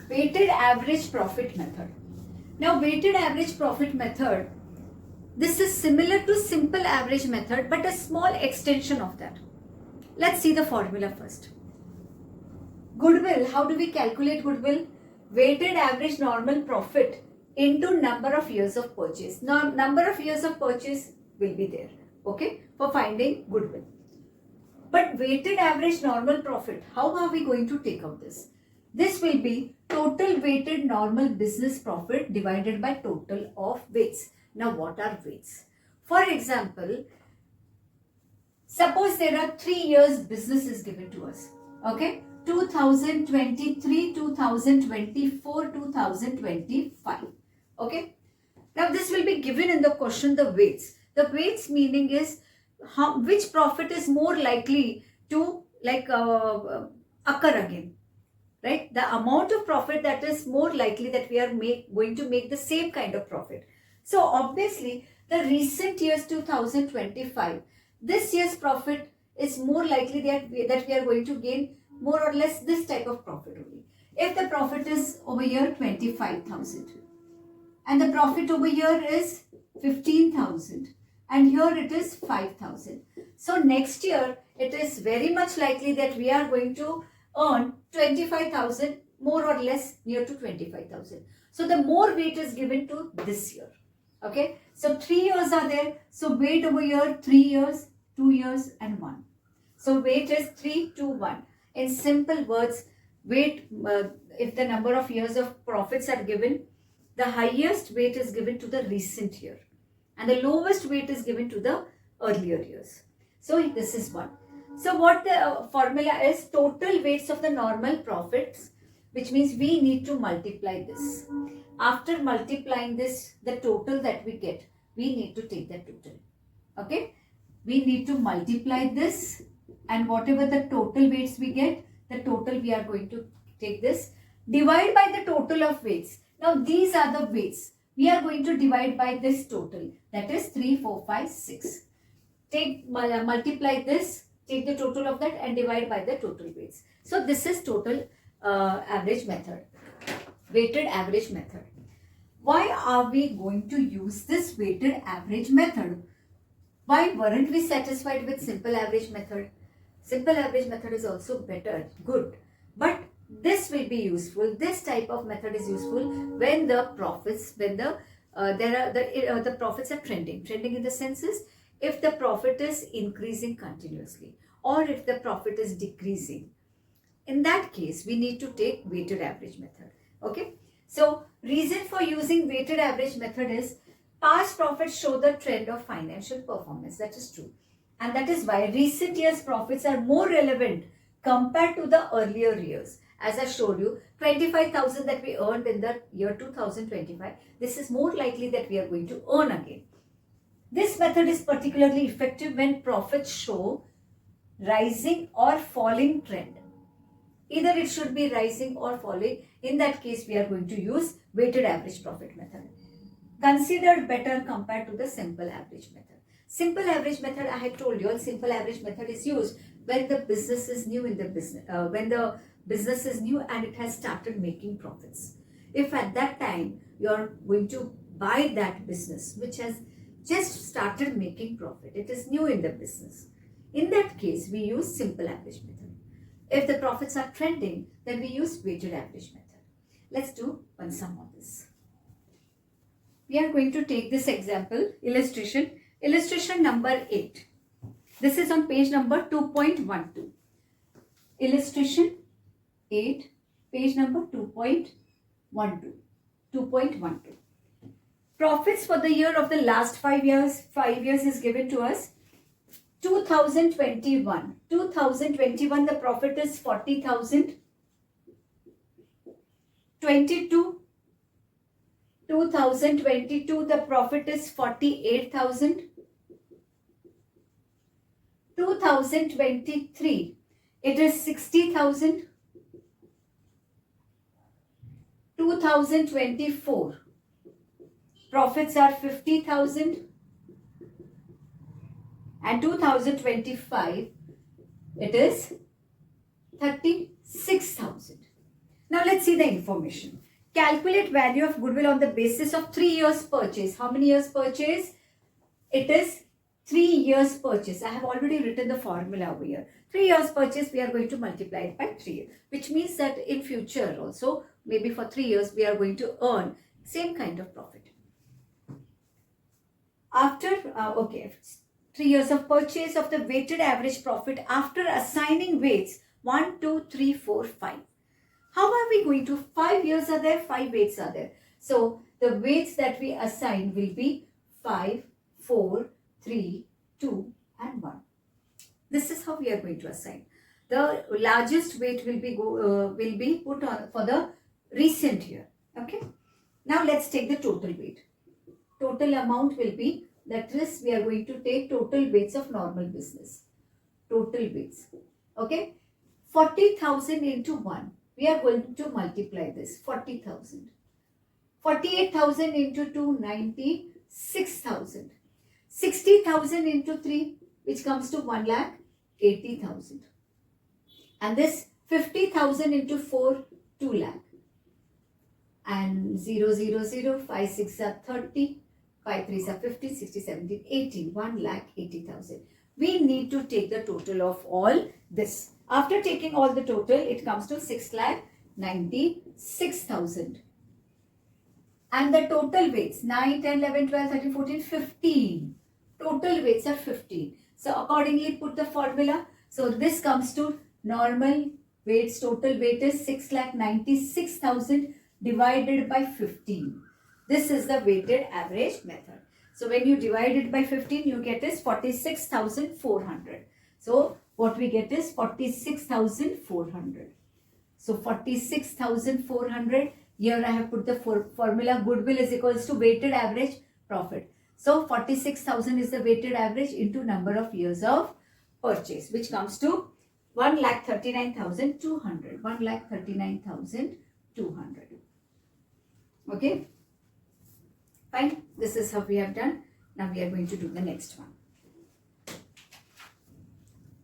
weighted average profit method. Now weighted average profit method, this is similar to simple average method but a small extension of that. Let's see the formula first. Goodwill, how do we calculate goodwill? Weighted average normal profit into number of years of purchase. Now number of years of purchase will be there, okay, for finding goodwill. But weighted average normal profit, how are we going to take out this? This will be total weighted normal business profit divided by total of weights. Now what are weights? For example, suppose there are 3 years business is given to us, okay, 2023, 2024, 2025, okay. Now this will be given in the question, the weights. The weights meaning is which profit is more likely to occur again, right? The amount of profit that is more likely that we are going to make the same kind of profit. So obviously the recent years 2025, this year's profit is more likely that we are going to gain more or less this type of profit only. If the profit is over here 25,000 and the profit over here is 15,000 and here it is 5,000. So next year it is very much likely that we are going to earn 25,000, more or less near to 25,000. So the more weight is given to this year. Okay, so 3 years are there. So weight over here 3 years, 2 years and 1. So weight is 3, 2, 1. In simple words, weight, if the number of years of profits are given, the highest weight is given to the recent year and the lowest weight is given to the earlier years. So this is one. So what the formula is, total weights of the normal profits, which means we need to multiply this. After multiplying this, the total that we get, we need to take the total. Okay, we need to multiply this and whatever the total weights we get, the total we are going to take this, divide by the total of weights. Now these are the weights. We are going to divide by this total, that is 3, 4, 5, 6. Multiply this, take the total of that and divide by the total weights. So this is total average method, weighted average method. Why are we going to use this weighted average method? Why weren't we satisfied with simple average method? Simple average method is also better, good, but this will be useful. This type of method is useful when the profits, when the profits are trending. Trending in the sense is if the profit is increasing continuously or if the profit is decreasing. In that case, we need to take weighted average method. Okay. So reason for using weighted average method is past profits show the trend of financial performance. That is true. And that is why recent years profits are more relevant compared to the earlier years. As I showed you, 25,000 that we earned in the year 2025, this is more likely that we are going to earn again. This method is particularly effective when profits show rising or falling trend. Either it should be rising or falling. In that case, we are going to use weighted average profit method. Considered better compared to the simple average method. Simple average method, I had told you, simple average method is used when the business is new in the business, when the business is new and it has started making profits. If at that time you are going to buy that business which has just started making profit, it is new in the business. In that case, we use simple average method. If the profits are trending, then we use weighted average method. Let's do one sum on this. We are going to take this example, illustration number 8. This is on page number 2.12. Illustration 8, page number 2.12. Profits for the year of the last 5 years. 5 years is given to us. 2021. 2021 the profit is 40,000. 2022 the profit is 48,000. 2023 it is 60,000. 2024 profits are 50,000. And 2025 it is 36,000. Now let's see the information. Calculate value of goodwill on the basis of 3 years purchase. How many years purchase? It is 3 years purchase. I have already written the formula over here. 3 years purchase, we are going to multiply it by 3, which means that in future also, maybe for 3 years, we are going to earn same kind of profit. After, 3 years of purchase of the weighted average profit after assigning weights 1, 2, 3, 4, 5. How are we going to? 5 years are there, 5 weights are there. So the weights that we assign will be 5, 4, 3, 2 and 1. This is how we are going to assign. The largest weight will be put on for the recent year. Okay. Now let's take the total weight. Total amount will be, that is, we are going to take total weights of normal business. Total weights. Okay. 40,000 into 1. We are going to multiply this. 40,000. 48,000 into 2, 96,000. 60,000 into 3, which comes to 1,80,000. And this 50,000 into 4, 2 lakh. And 0, 0, 0, 5, 6 are 30, 5, 3 are 50, 60, 70, 80, 1,80,000. We need to take the total of all this. After taking all the total, it comes to 6,96,000. And the total weights, 9, 10, 11, 12, 13, 14, 15. Total weights are 15. So accordingly, put the formula. So this comes to normal weights, total weight is 6,96,000 divided by 15. This is the weighted average method. So when you divide it by 15, you get is 46,400. So what we get is 46,400. So 46,400. Here I have put the formula goodwill is equals to weighted average profit. So 46,000 is the weighted average into number of years of purchase, which comes to 1,39,200. 1,39,200. Okay. Fine. This is how we have done. Now we are going to do the next one.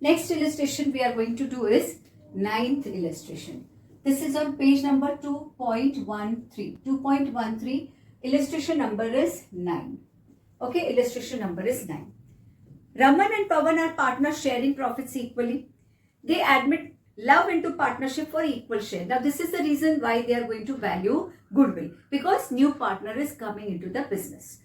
Next illustration we are going to do is 9th illustration. This is on page number 2.13. 2.13. Illustration number is 9. Okay, illustration number is 9. Raman and Pawan are partners sharing profits equally. They admit love into partnership for equal share. Now this is the reason why they are going to value goodwill, because new partner is coming into the business.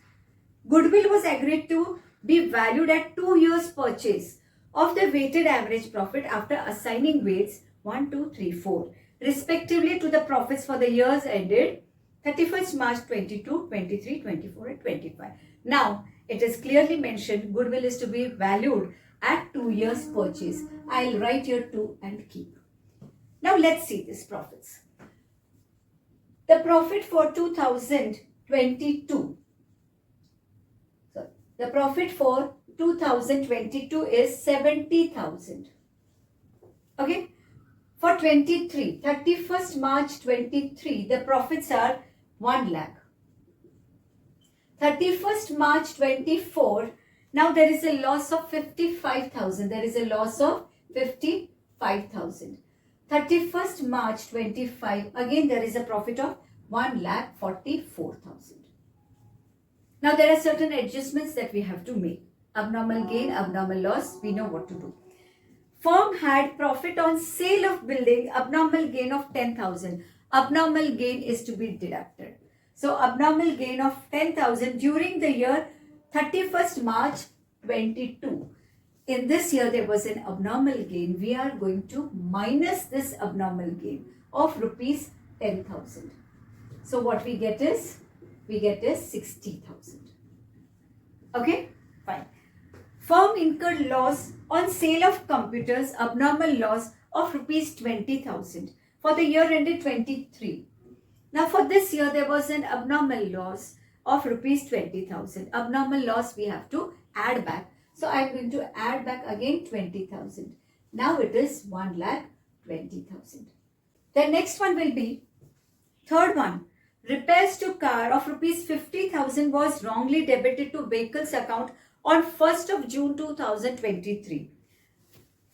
Goodwill was agreed to be valued at 2 years purchase of the weighted average profit after assigning weights 1, 2, 3, 4 respectively to the profits for the years ended 31st March 22, 23, 24 and 25. Now it is clearly mentioned goodwill is to be valued at 2 years purchase. I'll write here 2 and keep. Now let's see these profits. The profit for 2022. So the profit for 2022 is 70,000. Okay. For 23, 31st March 23, the profits are 1 lakh. 31st March 24, now there is a loss of 55,000. There is a loss of 55,000. 31st March 25, again there is a profit of 1,44,000. Now there are certain adjustments that we have to make. Abnormal gain, abnormal loss, we know what to do. Firm had profit on sale of building, abnormal gain of 10,000. Abnormal gain is to be deducted. So abnormal gain of 10,000 during the year 31st March 22. In this year there was an abnormal gain. We are going to minus this abnormal gain of rupees 10,000. So what we get is 60,000. Okay, fine. Firm incurred loss on sale of computers, abnormal loss of rupees 20,000 for the year ended 23. Now for this year there was an abnormal loss of rupees 20,000. Abnormal loss we have to add back. So I am going to add back again 20,000. Now it is 1,20,000. The next one will be, third one, repairs to car of rupees 50,000 was wrongly debited to vehicles account on 1st of June 2023.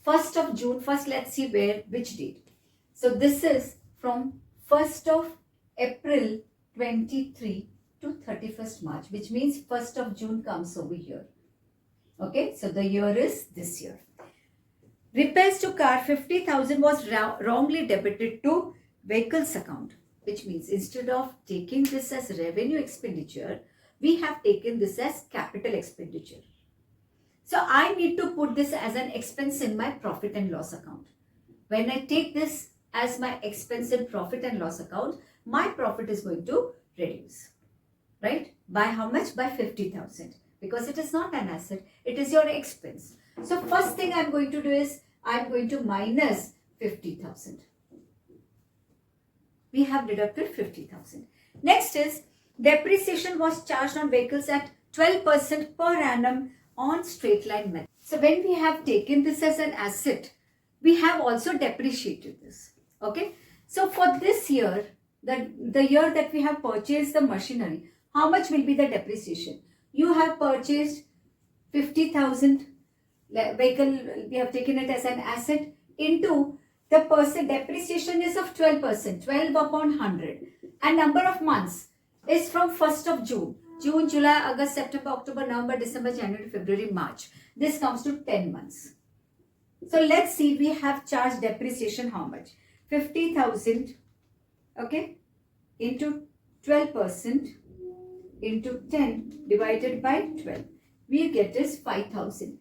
1st of June, first let's see which date. So this is from 1st of April 23 to 31st March, which means 1st of June comes over here. Okay, so the year is this year. Repairs to car 50,000 was wrongly debited to vehicles account, which means instead of taking this as revenue expenditure, we have taken this as capital expenditure. So I need to put this as an expense in my profit and loss account. When I take this as my expense in profit and loss account, my profit is going to reduce, right? By how much? By 50,000, because it is not an asset, it is your expense. So first thing I'm going to do is I'm going to minus 50,000. We have deducted 50,000. Next is depreciation was charged on vehicles at 12% per annum on straight line method. So when we have taken this as an asset, we have also depreciated this. Okay. So for this year, the year that we have purchased the machinery, how much will be the depreciation? You have purchased 50,000 vehicle, we have taken it as an asset, into the percent depreciation is of 12%, 12 upon 100, and number of months is from 1st of June. June, July, August, September, October, November, December, January, February, March. This comes to 10 months. So let's see, we have charged depreciation how much? 50,000, okay, into 12% into 10 divided by 12. We get is 5,000.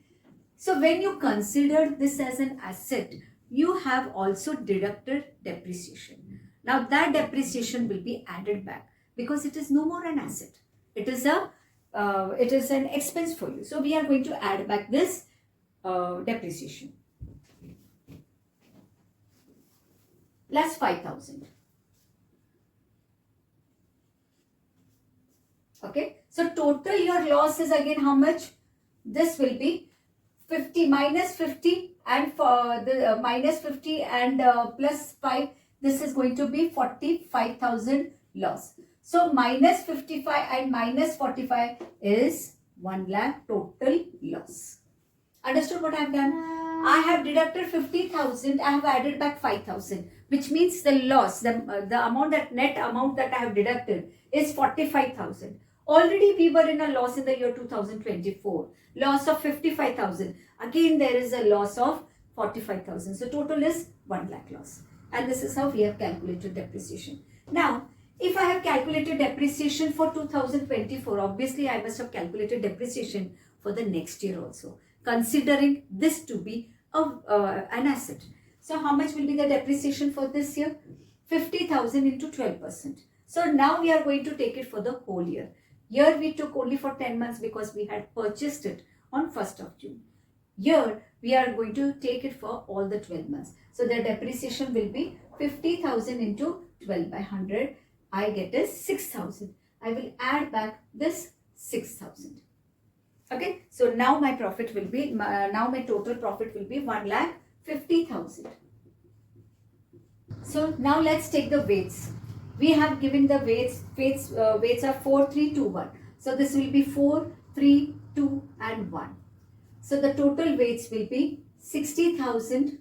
So when you consider this as an asset, you have also deducted depreciation. Now that depreciation will be added back because it is no more an asset. It is an expense for you. So we are going to add back this depreciation. Plus 5,000. Okay. So total your loss is again how much? This will be 50 minus 50 and for the minus 50 and plus 5. This is going to be 45,000 loss. So minus 55 and minus 45 is 1 lakh total loss. Understood what I have done? I have deducted 50,000. I have added back 5,000, which means the loss, the amount, that net amount that I have deducted is 45,000. Already we were in a loss in the year 2024. Loss of 55,000. Again there is a loss of 45,000. So total is 1 lakh loss. And this is how we have calculated depreciation. Now, if I have calculated depreciation for 2024, obviously I must have calculated depreciation for the next year also, considering this to be an asset. So how much will be the depreciation for this year? 50,000 into 12%. So now we are going to take it for the whole year. Here we took only for 10 months because we had purchased it on 1st of June. Here we are going to take it for all the 12 months. So the depreciation will be 50,000 into 12 by 100. I get is 6,000. I will add back this 6,000. Okay. So now my profit will be, now my total profit will be 1,50,000. So now let's take the weights. We have given the weights are 4, 3, 2, 1. So this will be 4, 3, 2 and 1. So the total weights will be 60,000,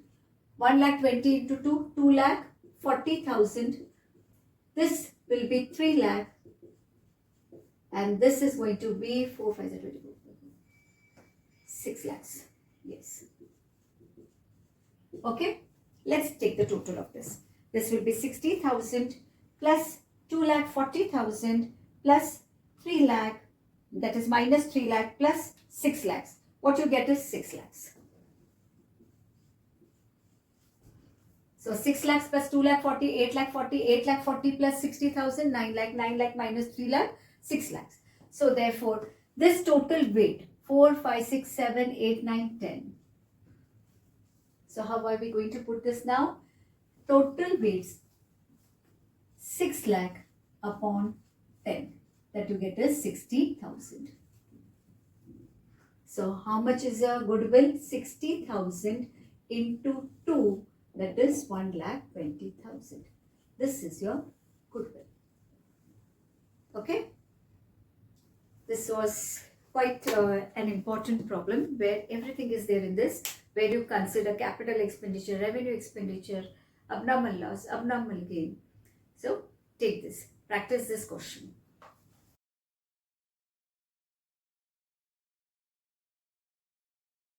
1,20,000 into 2, 2,40,000. This will be 3 lakh, and this is going to be 4, 5, 6 lakhs. Yes. Okay. Let's take the total of this. This will be 60,000 plus 2,40,000 plus 3 lakh, that is minus 3 lakh plus 6 lakhs. What you get is 6 lakhs. So 6 lakhs plus 2,40,000, 8,40,000, 8,40,000 plus 60,000, 9 lakh minus 3 lakh, 6 lakhs. So therefore, this total weight 4, 5, 6, 7, 8, 9, 10. So how are we going to put this now? Total weights 6 lakh upon 10. That you get is 60,000. So how much is your goodwill? 60,000 into 2. That is 1,20,000. This is your goodwill. Okay. This was quite an important problem where everything is there in this, where you consider capital expenditure, revenue expenditure, abnormal loss, abnormal gain, So take this, practice this question.